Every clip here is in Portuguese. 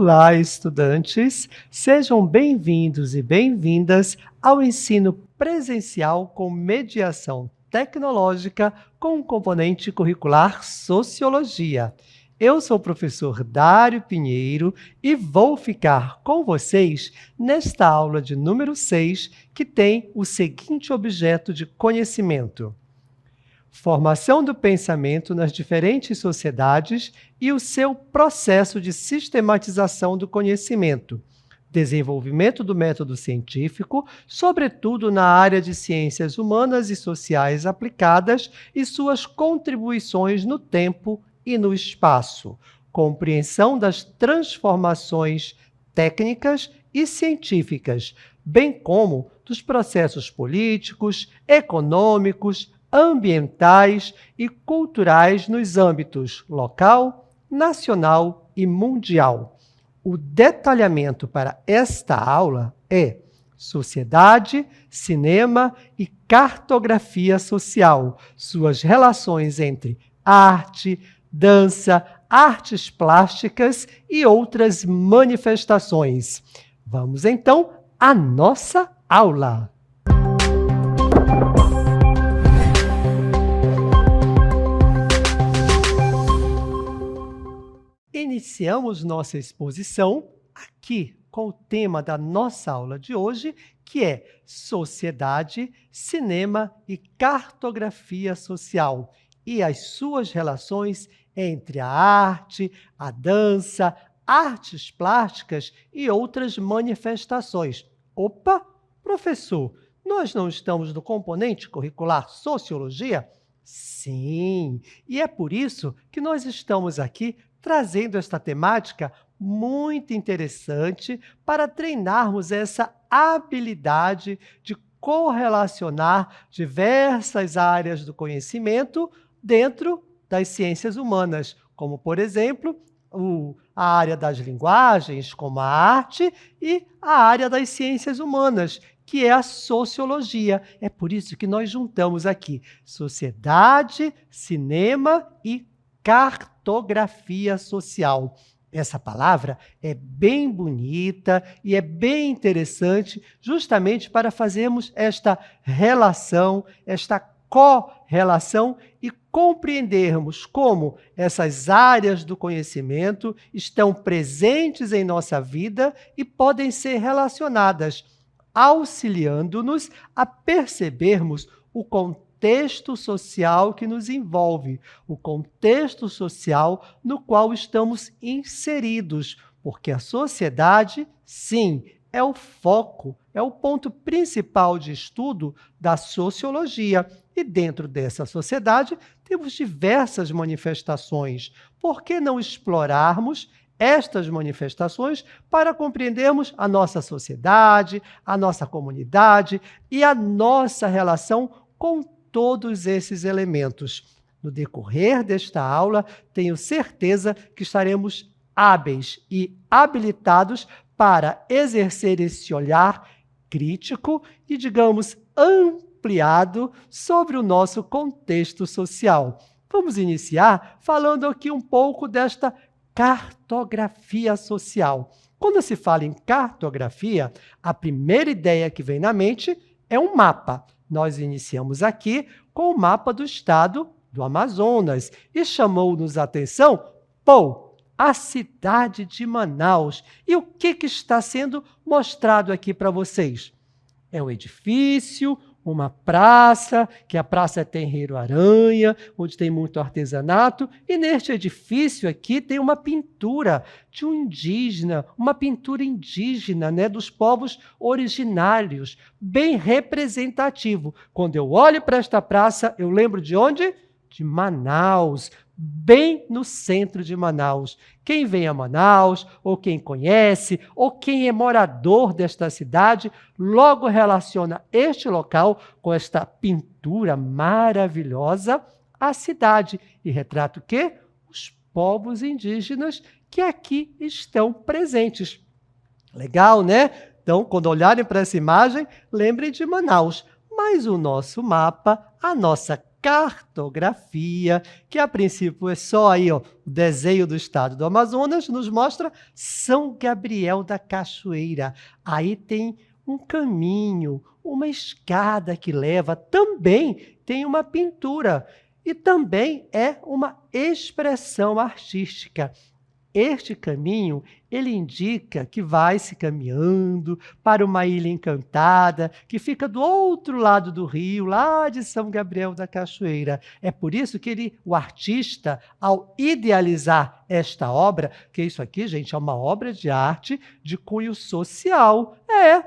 Olá, estudantes! Sejam bem-vindos e bem-vindas ao ensino presencial com mediação tecnológica com o componente curricular Sociologia. Eu sou o professor Dário Pinheiro e vou ficar com vocês nesta aula de número 6, que tem o seguinte objeto de conhecimento: formação do pensamento nas diferentes sociedades e o seu processo de sistematização do conhecimento, desenvolvimento do método científico, sobretudo na área de ciências humanas e sociais aplicadas e suas contribuições no tempo e no espaço, compreensão das transformações técnicas e científicas, bem como dos processos políticos, econômicos, ambientais e culturais nos âmbitos local, nacional e mundial. O detalhamento para esta aula é sociedade, cinema e cartografia social, suas relações entre arte, dança, artes plásticas e outras manifestações. Vamos então à nossa aula. Iniciamos nossa exposição aqui com o tema da nossa aula de hoje, que é Sociedade, Cinema e Cartografia Social, e as suas relações entre a arte, a dança, artes plásticas e outras manifestações. Opa, professor, nós não estamos no componente curricular Sociologia? Sim, e é por isso que nós estamos aqui trazendo esta temática muito interessante para treinarmos essa habilidade de correlacionar diversas áreas do conhecimento dentro das ciências humanas, como, por exemplo, a área das linguagens, como a arte, e a área das ciências humanas, que é a sociologia. É por isso que nós juntamos aqui sociedade, cinema e cartografia social. Essa palavra é bem bonita e é bem interessante justamente para fazermos esta relação, esta correlação e compreendermos como essas áreas do conhecimento estão presentes em nossa vida e podem ser relacionadas, auxiliando-nos a percebermos o contexto social que nos envolve, o contexto social no qual estamos inseridos, porque a sociedade, sim, é o foco, é o ponto principal de estudo da sociologia. E dentro dessa sociedade temos diversas manifestações. Por que não explorarmos estas manifestações para compreendermos a nossa sociedade, a nossa comunidade e a nossa relação com todos esses elementos? No decorrer desta aula, tenho certeza que estaremos hábeis e habilitados para exercer esse olhar crítico e, digamos, ampliado sobre o nosso contexto social. Vamos iniciar falando aqui um pouco desta cartografia social. Quando se fala em cartografia, a primeira ideia que vem na mente é um mapa. Nós iniciamos aqui com o mapa do estado do Amazonas e chamou-nos a atenção, a cidade de Manaus. E o que está sendo mostrado aqui para vocês? É um edifício, uma praça, que a Praça Tenreiro Aranha, onde tem muito artesanato, e neste edifício aqui tem uma pintura de um indígena, uma pintura indígena, né, dos povos originários, bem representativo. Quando eu olho para esta praça, eu lembro de onde? De Manaus, bem no centro de Manaus. Quem vem a Manaus, ou quem conhece, ou quem é morador desta cidade, logo relaciona este local com esta pintura maravilhosa à cidade. E retrata o quê? Os povos indígenas que aqui estão presentes. Legal, né? Então, quando olharem para essa imagem, lembrem de Manaus. Mas o nosso mapa, a nossa cartografia, que a princípio é só aí, ó, o desenho do estado do Amazonas, nos mostra São Gabriel da Cachoeira. Aí tem um caminho, uma escada que leva, também tem uma pintura e também é uma expressão artística. Este caminho, ele indica que vai se caminhando para uma ilha encantada, que fica do outro lado do rio, lá de São Gabriel da Cachoeira. É por isso que o artista, ao idealizar esta obra, que isso aqui, gente, é uma obra de arte de cunho social.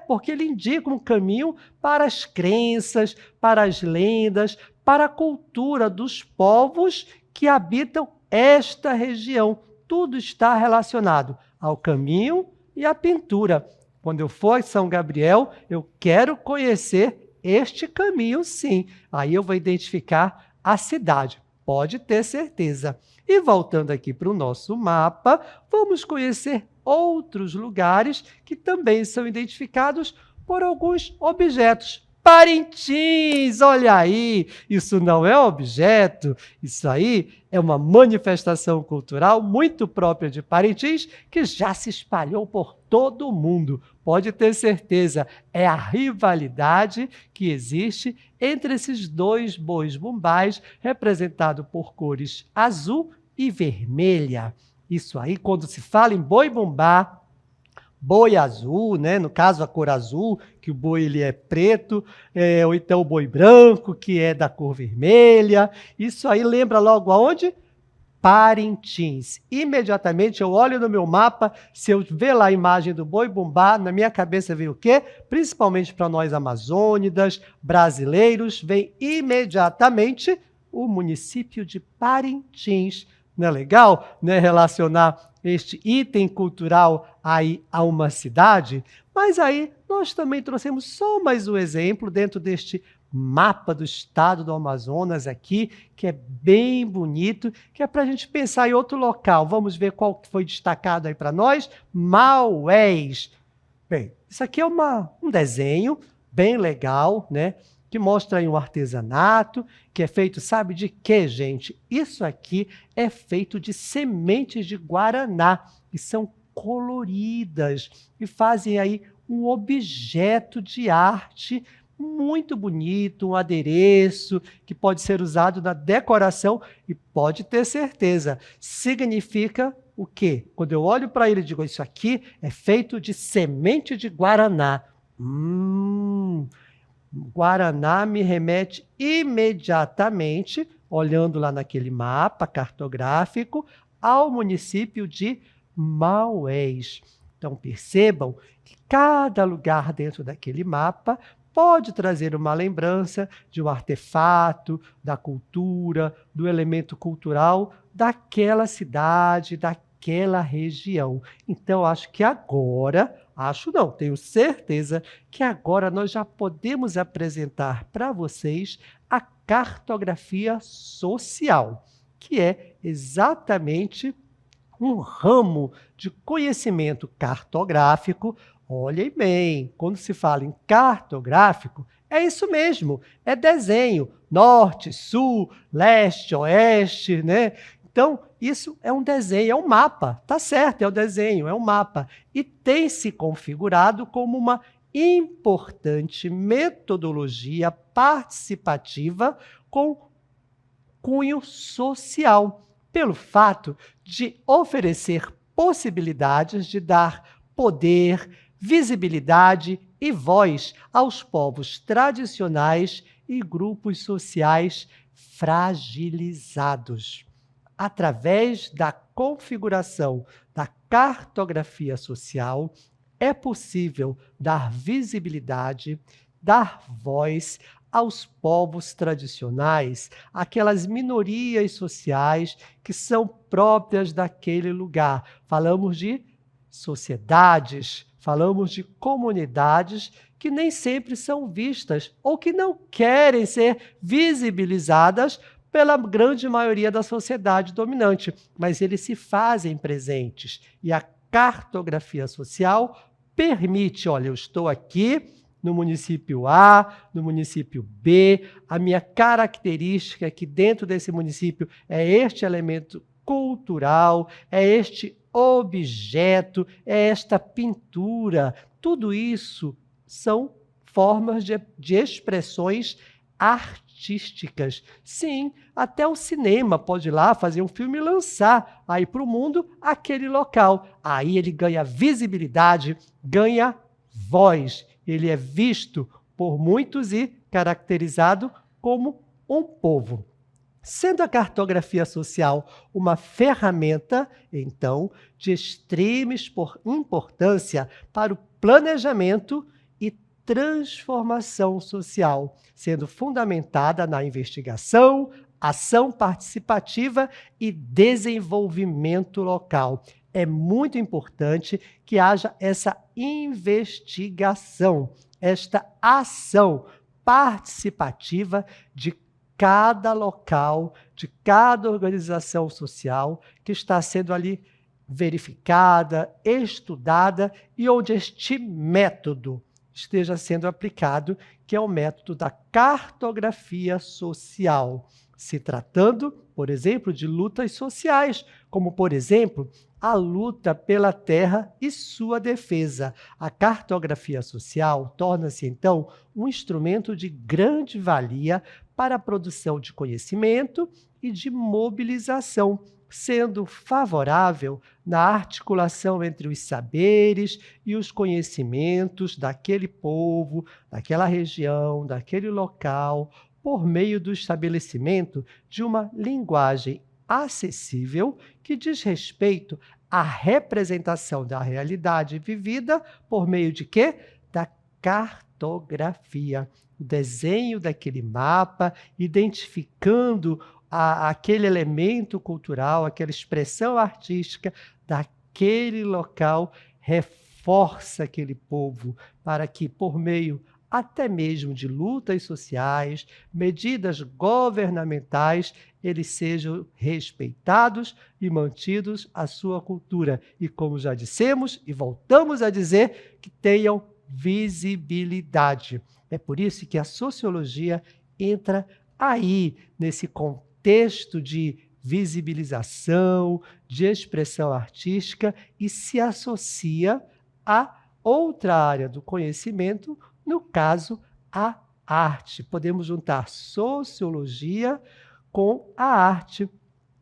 Porque ele indica um caminho para as crenças, para as lendas, para a cultura dos povos que habitam esta região. Tudo está relacionado ao caminho e à pintura. Quando eu for a São Gabriel, eu quero conhecer este caminho, sim. Aí eu vou identificar a cidade, pode ter certeza. E voltando aqui para o nosso mapa, vamos conhecer outros lugares que também são identificados por alguns objetos. Parintins, olha aí, isso não é objeto, isso aí é uma manifestação cultural muito própria de Parintins, que já se espalhou por todo o mundo. Pode ter certeza, é a rivalidade que existe entre esses dois bois bumbás, representado por cores azul e vermelha. Isso aí, quando se fala em boi bumbá, boi azul, né? No caso a cor azul, que o boi ele é preto, ou então o boi branco, que é da cor vermelha. Isso aí lembra logo aonde? Parintins. Imediatamente eu olho no meu mapa, se eu ver lá a imagem do boi bumbá, na minha cabeça vem o quê? Principalmente para nós amazônidas, brasileiros, vem imediatamente o município de Parintins. Não é legal, né, relacionar este item cultural aí a uma cidade? Mas aí nós também trouxemos só mais um exemplo dentro deste mapa do estado do Amazonas aqui, que é bem bonito, que é para a gente pensar em outro local. Vamos ver qual foi destacado aí para nós. Maués. Bem, isso aqui é um desenho bem legal, né? Que mostra aí um artesanato, que é feito, sabe de quê, gente? Isso aqui é feito de sementes de guaraná, que são coloridas e fazem aí um objeto de arte muito bonito, um adereço que pode ser usado na decoração e pode ter certeza, significa o quê? Quando eu olho para ele e digo, isso aqui é feito de semente de guaraná. Guaraná me remete imediatamente, olhando lá naquele mapa cartográfico, ao município de Maués. Então, percebam que cada lugar dentro daquele mapa pode trazer uma lembrança de um artefato, da cultura, do elemento cultural daquela cidade, daquela região. Então, acho que agora, tenho certeza que agora nós já podemos apresentar para vocês a cartografia social, que é exatamente um ramo de conhecimento cartográfico. Olhem bem, quando se fala em cartográfico, é isso mesmo, é desenho, norte, sul, leste, oeste, né? Então, isso é um desenho, é um mapa, tá certo, é o desenho, é um mapa. E tem se configurado como uma importante metodologia participativa com cunho social, pelo fato de oferecer possibilidades de dar poder, visibilidade e voz aos povos tradicionais e grupos sociais fragilizados. Através da configuração da cartografia social, é possível dar visibilidade, dar voz aos povos tradicionais, aquelas minorias sociais que são próprias daquele lugar. Falamos de sociedades, falamos de comunidades que nem sempre são vistas ou que não querem ser visibilizadas pela grande maioria da sociedade dominante, mas eles se fazem presentes. E a cartografia social permite, olha, eu estou aqui no município A, no município B, a minha característica é que dentro desse município é este elemento cultural, é este objeto, é esta pintura. Tudo isso são formas de expressões artísticas. Sim, até o cinema pode ir lá fazer um filme e lançar aí para o mundo aquele local. Aí ele ganha visibilidade, ganha voz. Ele é visto por muitos e caracterizado como um povo. Sendo a cartografia social uma ferramenta, então, de extrema importância para o planejamento e transformação social, sendo fundamentada na investigação, ação participativa e desenvolvimento local. É muito importante que haja essa investigação, esta ação participativa de cada local, de cada organização social que está sendo ali verificada, estudada e onde este método esteja sendo aplicado, que é o método da cartografia social, se tratando, por exemplo, de lutas sociais, como, por exemplo, a luta pela terra e sua defesa. A cartografia social torna-se, então, um instrumento de grande valia para a produção de conhecimento e de mobilização, sendo favorável na articulação entre os saberes e os conhecimentos daquele povo, daquela região, daquele local, por meio do estabelecimento de uma linguagem acessível que diz respeito à representação da realidade vivida por meio de quê? Da cartografia. O desenho daquele mapa, identificando aquele elemento cultural, aquela expressão artística daquele local, reforça aquele povo para que, por meio até mesmo de lutas sociais, medidas governamentais, eles sejam respeitados e mantidos a sua cultura. E como já dissemos e voltamos a dizer, que tenham visibilidade. É por isso que a sociologia entra aí, nesse contexto de visibilização, de expressão artística e se associa a outra área do conhecimento, no caso, a arte. Podemos juntar sociologia com a arte.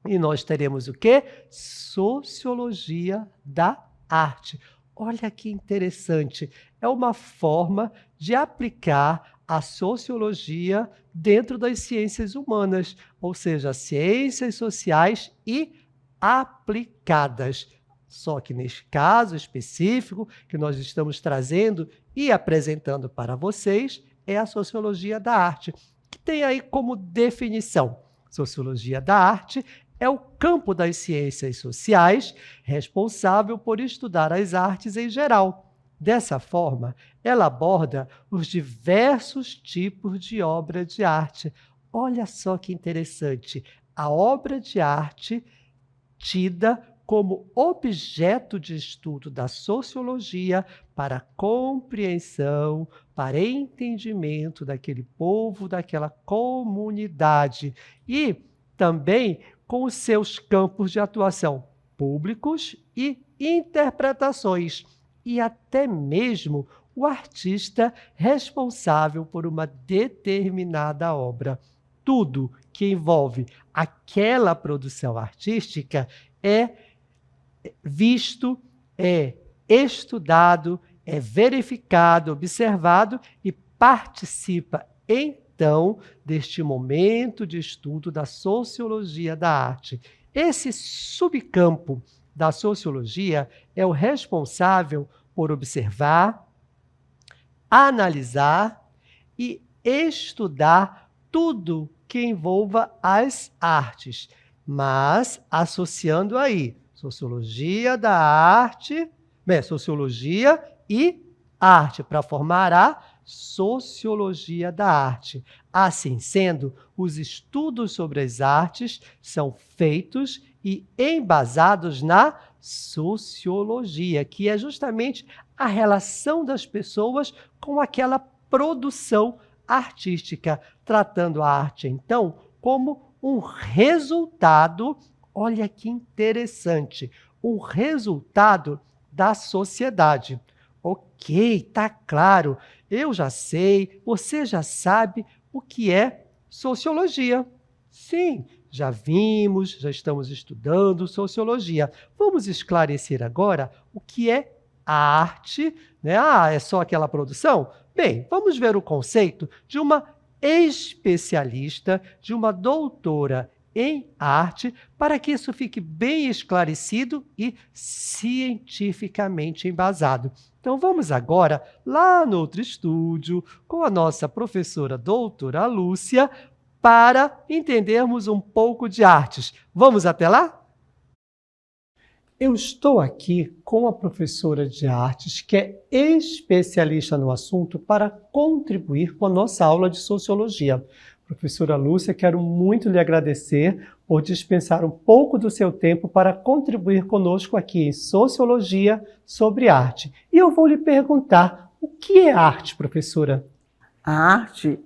E nós teremos o quê? Sociologia da arte. Olha que interessante. É uma forma de aplicar a sociologia dentro das ciências humanas, ou seja, ciências sociais e aplicadas. Só que neste caso específico que nós estamos trazendo e apresentando para vocês é a sociologia da arte, que tem aí como definição: sociologia da arte é o campo das ciências sociais responsável por estudar as artes em geral. Dessa forma, ela aborda os diversos tipos de obra de arte. Olha só que interessante, a obra de arte tida como objeto de estudo da sociologia para compreensão, para entendimento daquele povo, daquela comunidade e também com os seus campos de atuação públicos e interpretações, e até mesmo o artista responsável por uma determinada obra. Tudo que envolve aquela produção artística é visto, é estudado, é verificado, observado e participa, então, deste momento de estudo da sociologia da arte. Esse subcampo da sociologia é o responsável por observar, analisar e estudar tudo que envolva as artes, mas associando aí sociologia da arte, sociologia e arte, para formar a sociologia da arte. Assim sendo, os estudos sobre as artes são feitos e embasados na sociologia, que é justamente a relação das pessoas com aquela produção artística, tratando a arte, então, como um resultado, olha que interessante, um resultado da sociedade. Ok, tá claro, eu já sei, você já sabe o que é sociologia. Sim, já vimos, já estamos estudando sociologia. Vamos esclarecer agora o que é arte, né? Ah, é só aquela produção? Bem, vamos ver o conceito de uma especialista, de uma doutora em arte, para que isso fique bem esclarecido e cientificamente embasado. Então vamos agora lá no outro estúdio com a nossa professora doutora Lúcia para entendermos um pouco de artes. Vamos até lá? Eu estou aqui com a professora de artes, que é especialista no assunto, para contribuir com a nossa aula de sociologia. Professora Lúcia, quero muito lhe agradecer por dispensar um pouco do seu tempo para contribuir conosco aqui em Sociologia sobre Arte. E eu vou lhe perguntar, o que é arte, professora? A arte,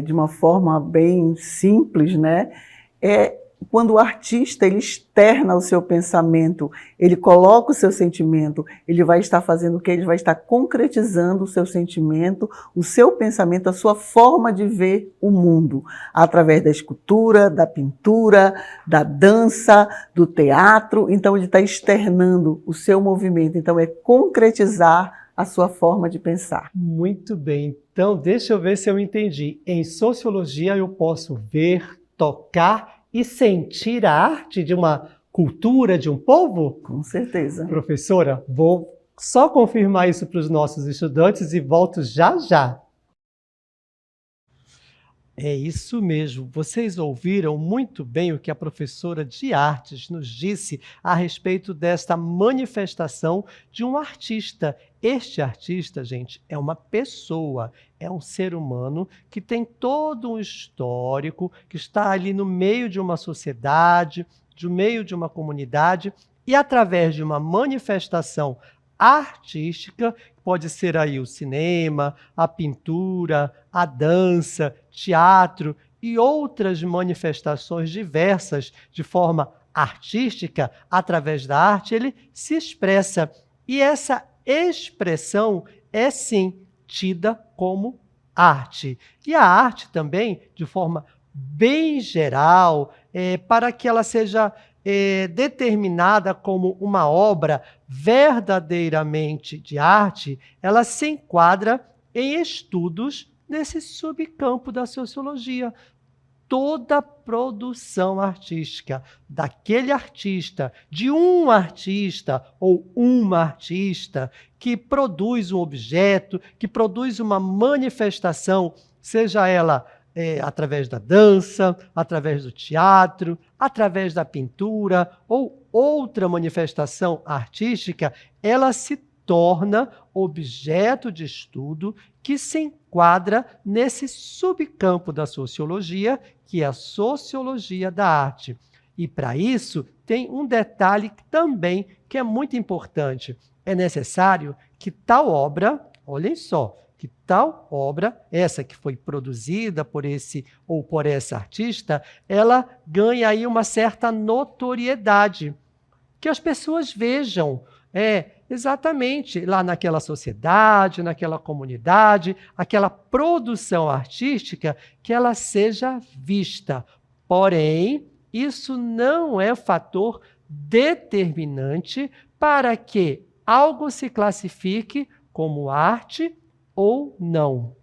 de uma forma bem simples, né, é quando o artista ele externa o seu pensamento, ele coloca o seu sentimento, ele vai estar fazendo o quê? Ele vai estar concretizando o seu sentimento, o seu pensamento, a sua forma de ver o mundo, através da escultura, da pintura, da dança, do teatro. Então ele está externando o seu movimento, então é concretizar a sua forma de pensar. Muito bem, então deixa eu ver se eu entendi. Em sociologia eu posso ver, tocar e sentir a arte de uma cultura, de um povo? Com certeza. Professora, vou só confirmar isso para os nossos estudantes e volto já já. É isso mesmo, vocês ouviram muito bem o que a professora de artes nos disse a respeito desta manifestação de um artista. Este artista, gente, é uma pessoa, é um ser humano que tem todo um histórico, que está ali no meio de uma sociedade, no meio de uma comunidade, e através de uma manifestação artística, pode ser aí o cinema, a pintura, a dança, teatro e outras manifestações diversas de forma artística, através da arte, ele se expressa. E essa expressão é, sim, tida como arte. E a arte também, de forma bem geral, para que ela seja determinada como uma obra verdadeiramente de arte, ela se enquadra em estudos nesse subcampo da sociologia. Toda produção artística daquele artista, de um artista ou uma artista que produz um objeto, que produz uma manifestação, seja ela através da dança, através do teatro, através da pintura ou outra manifestação artística, ela se torna objeto de estudo que se enquadra nesse subcampo da sociologia, que é a sociologia da arte. E para isso tem um detalhe também que é muito importante. É necessário que tal obra, olhem só, que tal obra, essa que foi produzida por esse ou por essa artista, ela ganha aí uma certa notoriedade, que as pessoas vejam, exatamente lá naquela sociedade, naquela comunidade, aquela produção artística, que ela seja vista. Porém, isso não é fator determinante para que algo se classifique como arte ou não.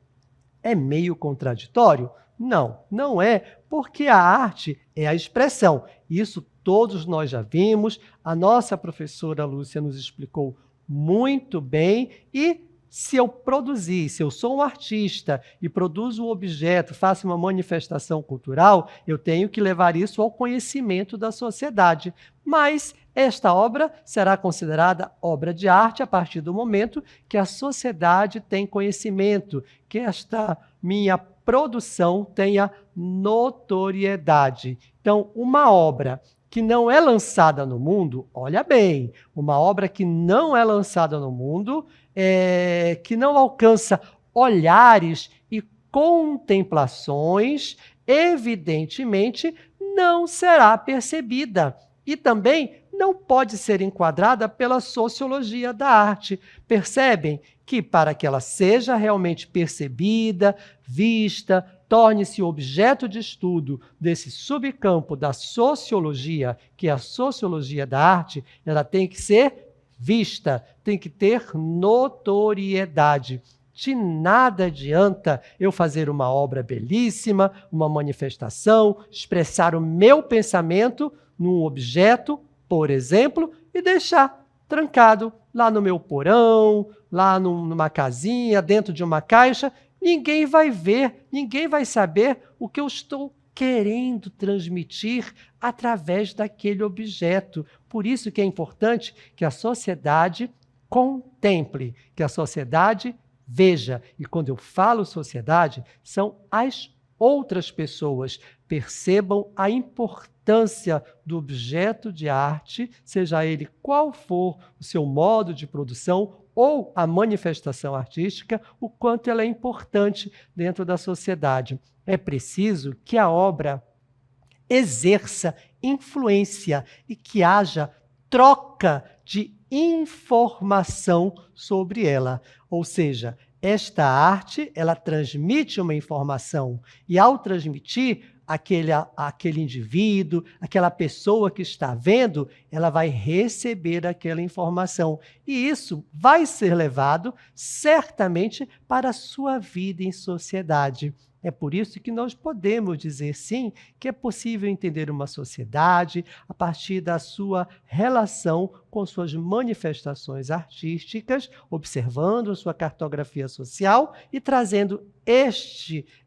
É meio contraditório? Não, não é, porque a arte é a expressão. Isso todos nós já vimos, a nossa professora Lúcia nos explicou muito bem, e se eu produzir, se eu sou um artista e produzo um objeto, faço uma manifestação cultural, eu tenho que levar isso ao conhecimento da sociedade. Mas esta obra será considerada obra de arte a partir do momento que a sociedade tem conhecimento, que esta minha produção tenha notoriedade. Então, uma obra que não é lançada no mundo, olha bem, uma obra que não é lançada no mundo, que não alcança olhares e contemplações, evidentemente não será percebida. E também não pode ser enquadrada pela sociologia da arte. Percebem que, para que ela seja realmente percebida, vista, torne-se objeto de estudo desse subcampo da sociologia, que é a sociologia da arte, ela tem que ser vista, tem que ter notoriedade. De nada adianta eu fazer uma obra belíssima, uma manifestação, expressar o meu pensamento num objeto, por exemplo, e deixar trancado lá no meu porão, lá numa casinha, dentro de uma caixa. Ninguém vai ver, ninguém vai saber o que eu estou querendo transmitir através daquele objeto. Por isso que é importante que a sociedade contemple, que a sociedade veja. E quando eu falo sociedade, são as outras pessoas. Percebam a importância do objeto de arte, seja ele qual for o seu modo de produção ou a manifestação artística, o quanto ela é importante dentro da sociedade. É preciso que a obra exerça influência e que haja troca de informação sobre ela. Ou seja, esta arte, ela transmite uma informação e, ao transmitir, aquele indivíduo, aquela pessoa que está vendo, ela vai receber aquela informação. E isso vai ser levado, certamente, para a sua vida em sociedade. É por isso que nós podemos dizer, sim, que é possível entender uma sociedade a partir da sua relação com suas manifestações artísticas, observando sua cartografia social e trazendo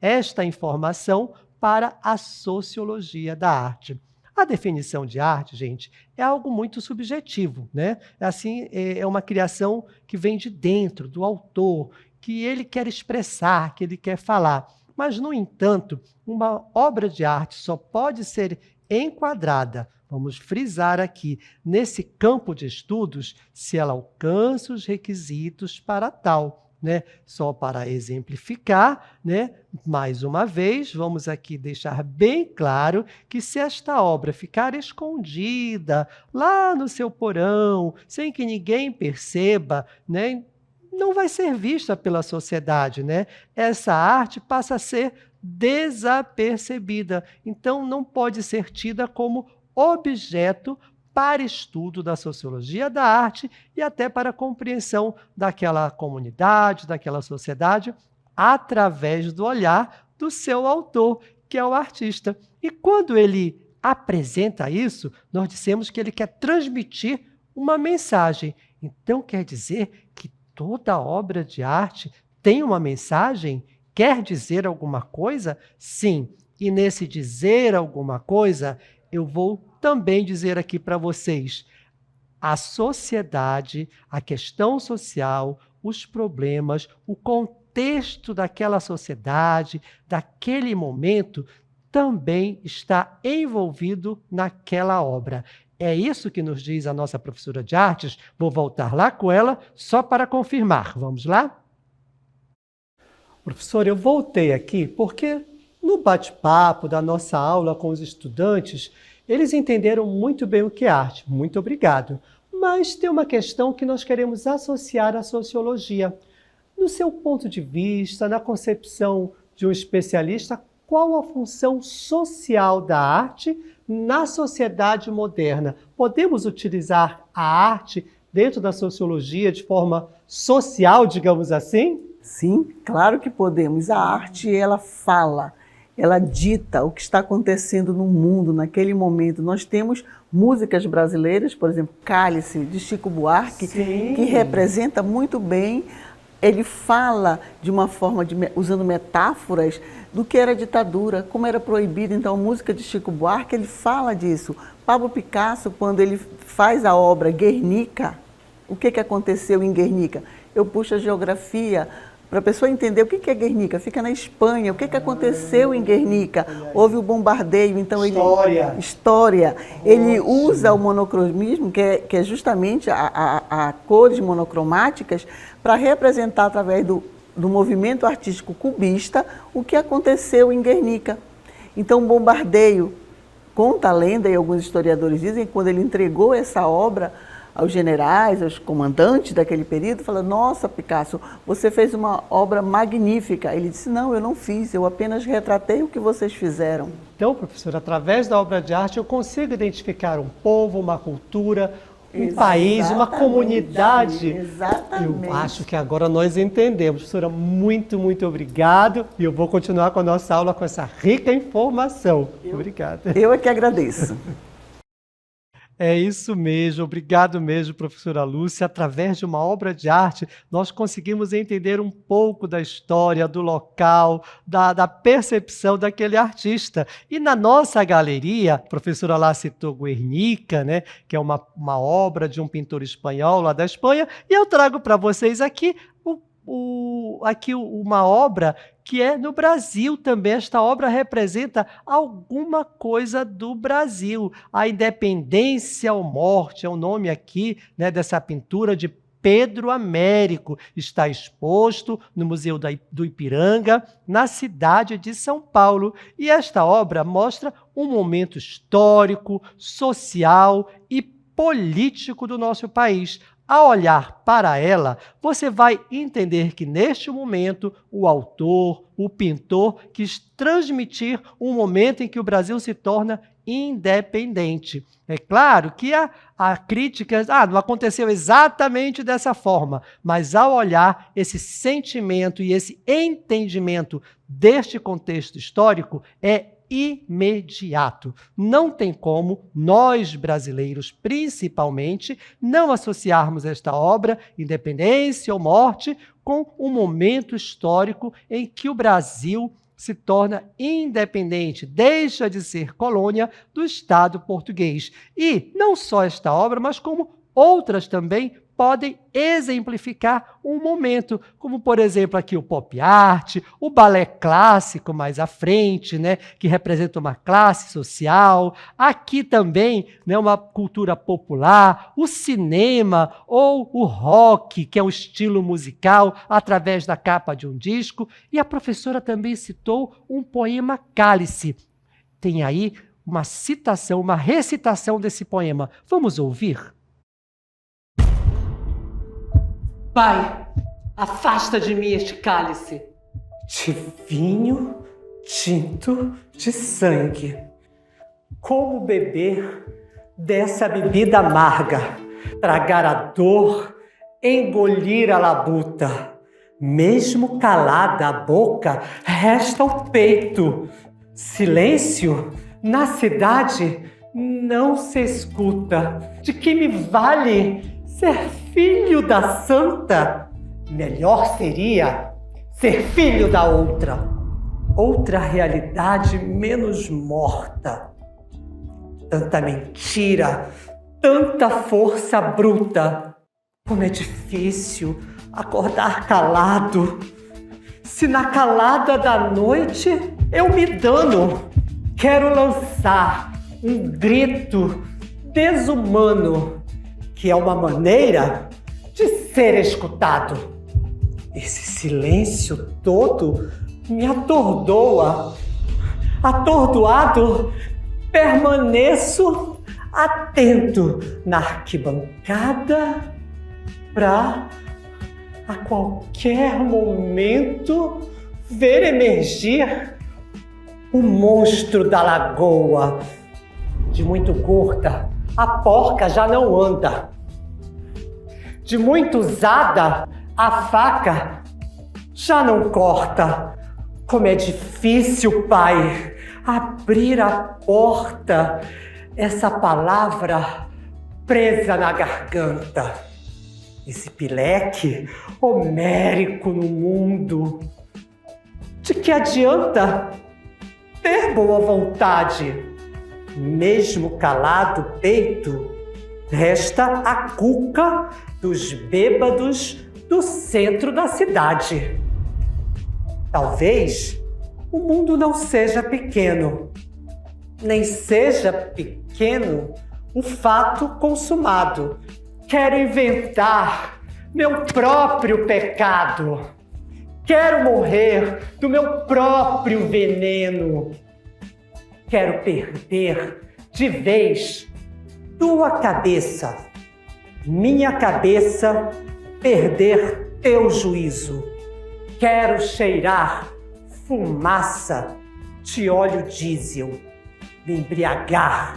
esta informação para a sociologia da arte. A definição de arte, gente, é algo muito subjetivo, né? Assim, é uma criação que vem de dentro, do autor, que ele quer expressar, que ele quer falar. Mas, no entanto, uma obra de arte só pode ser enquadrada, vamos frisar aqui, nesse campo de estudos, se ela alcança os requisitos para tal. Né? Só para exemplificar, né? Mais uma vez, vamos aqui deixar bem claro que se esta obra ficar escondida lá no seu porão, sem que ninguém perceba, né? Não vai ser vista pela sociedade, né? Essa arte passa a ser desapercebida, então não pode ser tida como objeto para estudo da sociologia da arte e até para a compreensão daquela comunidade, daquela sociedade, através do olhar do seu autor, que é o artista. E quando ele apresenta isso, nós dissemos que ele quer transmitir uma mensagem. Então quer dizer que toda obra de arte tem uma mensagem? Quer dizer alguma coisa? Sim. E nesse dizer alguma coisa, eu vou também dizer aqui para vocês, a sociedade, a questão social, os problemas, o contexto daquela sociedade, daquele momento, também está envolvido naquela obra. É isso que nos diz a nossa professora de artes. Vou voltar lá com ela só para confirmar. Vamos lá? Professor, eu voltei aqui porque no bate-papo da nossa aula com os estudantes, eles entenderam muito bem o que é arte. Muito obrigado. Mas tem uma questão que nós queremos associar à sociologia. No seu ponto de vista, na concepção de um especialista, qual a função social da arte na sociedade moderna? Podemos utilizar a arte dentro da sociologia de forma social, digamos assim? Sim, claro que podemos. A arte, ela fala, ela dita o que está acontecendo no mundo naquele momento. Nós temos músicas brasileiras, por exemplo, Cálice, de Chico Buarque, Sim. que representa muito bem. Ele fala de uma forma, usando metáforas, do que era ditadura, como era proibido. Então, a música de Chico Buarque, ele fala disso. Pablo Picasso, quando ele faz a obra Guernica, o que aconteceu em Guernica? Eu puxo a geografia para a pessoa entender o que é Guernica. Fica na Espanha, o que aconteceu em Guernica. Houve o bombardeio, então História. Ele usa o monocromismo, que é justamente a cores monocromáticas, para representar através do movimento artístico cubista o que aconteceu em Guernica. Então, o bombardeio, conta a lenda, e alguns historiadores dizem que quando ele entregou essa obra aos generais, aos comandantes daquele período, falou: nossa, Picasso, você fez uma obra magnífica. Ele disse: não, eu não fiz, eu apenas retratei o que vocês fizeram. Então, professor, através da obra de arte eu consigo identificar um povo, uma cultura, um país, uma comunidade. Exatamente. Eu acho que agora nós entendemos. Professora, muito, muito obrigado. E eu vou continuar com a nossa aula com essa rica informação. Obrigado. Eu é que agradeço. É isso mesmo, obrigado mesmo, professora Lúcia. Através de uma obra de arte, nós conseguimos entender um pouco da história, do local, da percepção daquele artista. E na nossa galeria, a professora lá citou Guernica, né, que é uma obra de um pintor espanhol lá da Espanha, e eu trago para vocês aqui uma obra que é no Brasil também. Esta obra representa alguma coisa do Brasil. A Independência ou Morte é o nome aqui, né, dessa pintura de Pedro Américo. Está exposto no Museu do Ipiranga, na cidade de São Paulo. E esta obra mostra um momento histórico, social e político do nosso país. Ao olhar para ela, você vai entender que, neste momento, o autor, o pintor, quis transmitir um momento em que o Brasil se torna independente. É claro que há críticas, não aconteceu exatamente dessa forma, mas ao olhar esse sentimento e esse entendimento deste contexto histórico, é imediato. Não tem como nós, brasileiros, principalmente, não associarmos esta obra, Independência ou Morte, com um momento histórico em que o Brasil se torna independente, deixa de ser colônia do Estado português. E não só esta obra, mas como outras também podem exemplificar um momento, como, por exemplo, aqui o pop art, o balé clássico mais à frente, né, que representa uma classe social, aqui também, né, uma cultura popular, o cinema ou o rock, que é o estilo musical, através da capa de um disco, e a professora também citou um poema Cálice. Tem aí uma citação, uma recitação desse poema. Vamos ouvir? Pai, afasta de mim este cálice de vinho tinto de sangue. Como beber dessa bebida amarga, tragar a dor, engolir a labuta. Mesmo calada a boca, resta o peito. Silêncio na cidade não se escuta. De que me vale ser filho da santa? Melhor seria ser filho da outra realidade menos morta. Tanta mentira, tanta força bruta. Como é difícil acordar calado. Se na calada da noite eu me dano, quero lançar um grito desumano, que é uma maneira de ser escutado. Esse silêncio todo me atordoa. Atordoado, permaneço atento na arquibancada para, a qualquer momento, ver emergir o monstro da lagoa. De muito gorda, a porca já não anda. De muito usada, a faca já não corta. Como é difícil, pai, abrir a porta. Essa palavra presa na garganta. Esse pileque homérico no mundo. De que adianta ter boa vontade? Mesmo calado o peito, resta a cuca dos bêbados do centro da cidade. Talvez o mundo não seja pequeno, nem seja pequeno o fato consumado. Quero inventar meu próprio pecado. Quero morrer do meu próprio veneno. Quero perder de vez tua cabeça, minha cabeça, perder teu juízo. Quero cheirar fumaça de óleo diesel, me embriagar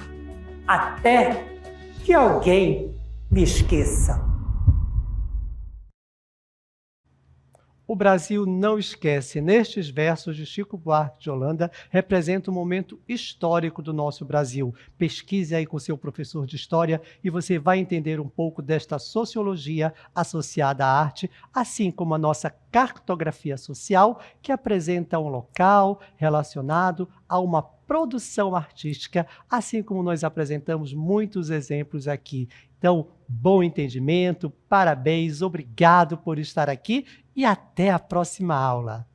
até que alguém me esqueça. O Brasil não esquece. Nestes versos de Chico Buarque de Holanda, representa um momento histórico do nosso Brasil. Pesquise aí com seu professor de história e você vai entender um pouco desta sociologia associada à arte, assim como a nossa cartografia social, que apresenta um local relacionado a uma produção artística, assim como nós apresentamos muitos exemplos aqui. Então, bom entendimento, parabéns, obrigado por estar aqui e até a próxima aula.